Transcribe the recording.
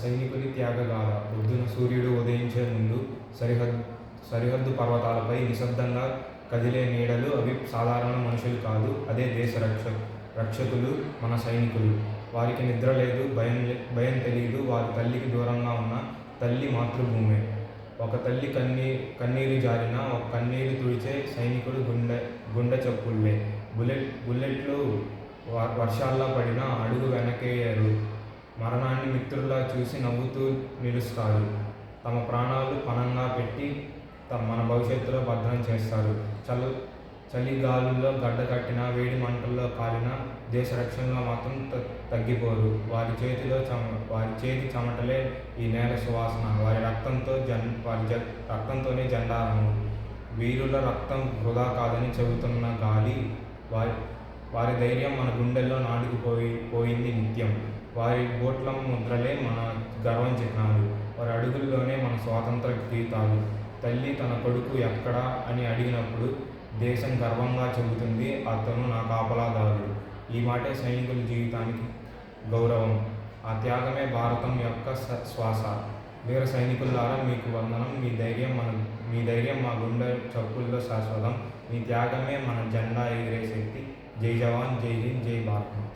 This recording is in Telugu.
సైనికుని త్యాగగాథ. పొద్దున సూర్యుడు ఉదయించే ముందు సరిహద్దు పర్వతాలపై నిశ్శబ్దంగా కదిలే నీడలు. అవి సాధారణ మనుషులు కాదు, అదే దేశ రక్షకులు, మన సైనికులు. వారికి నిద్ర లేదు, భయం తెలియదు. వారి తల్లికి దూరంగా ఉన్న తల్లి మాతృభూమే. ఒక తల్లి కన్నీరు జారిన, ఒక కన్నీరు తుడిచే సైనికుడు గుండె చప్పుళ్ళే. బుల్లెట్లు వర్షాల్లా పడినా అడుగు వెనకేయరు. మరణాన్ని మిత్రుల్లా చూసి నవ్వుతూ నిలుస్తారు. తమ ప్రాణాలు పణంగా పెట్టి మన భవిష్యత్తులో భద్రం చేస్తారు. చలిగాలుల్లో గడ్డకట్టిన, వేడి మంటల్లో కాలిన దేశ రక్షణలో మాత్రం తగ్గిపోరు. వారి చేతి చెమటలే ఈ నేల సువాసన. వారి రక్తంతోనే జెండా రంగు. వీరుల రక్తం వృధా కాదని చెబుతున్న గాలి. వారి ధైర్యం మన గుండెల్లో నాటుకుపోయింది నిత్యం. వారి బోట్ల ముద్రలే మన గర్వం చిహ్నాలు. వారి అడుగుల్లోనే మన స్వాతంత్ర గీతాలు. తల్లి తన కొడుకు ఎక్కడా అని అడిగినప్పుడు దేశం గర్వంగా చెబుతుంది, అతను నా కాపలాదారుడు. ఈ మాటే సైనికుల జీవితానికి గౌరవం. ఆ త్యాగమే భారతం యొక్క శ్వాస. వీర సైనికులారా, మీకు వందనం. మీ ధైర్యం మా గుండె చప్పుల్లో శాశ్వతం. మీ త్యాగమే మన జెండా ఎగిరే శక్తి. జై జవాన్, జై హింద్, జై భారత్ మాత.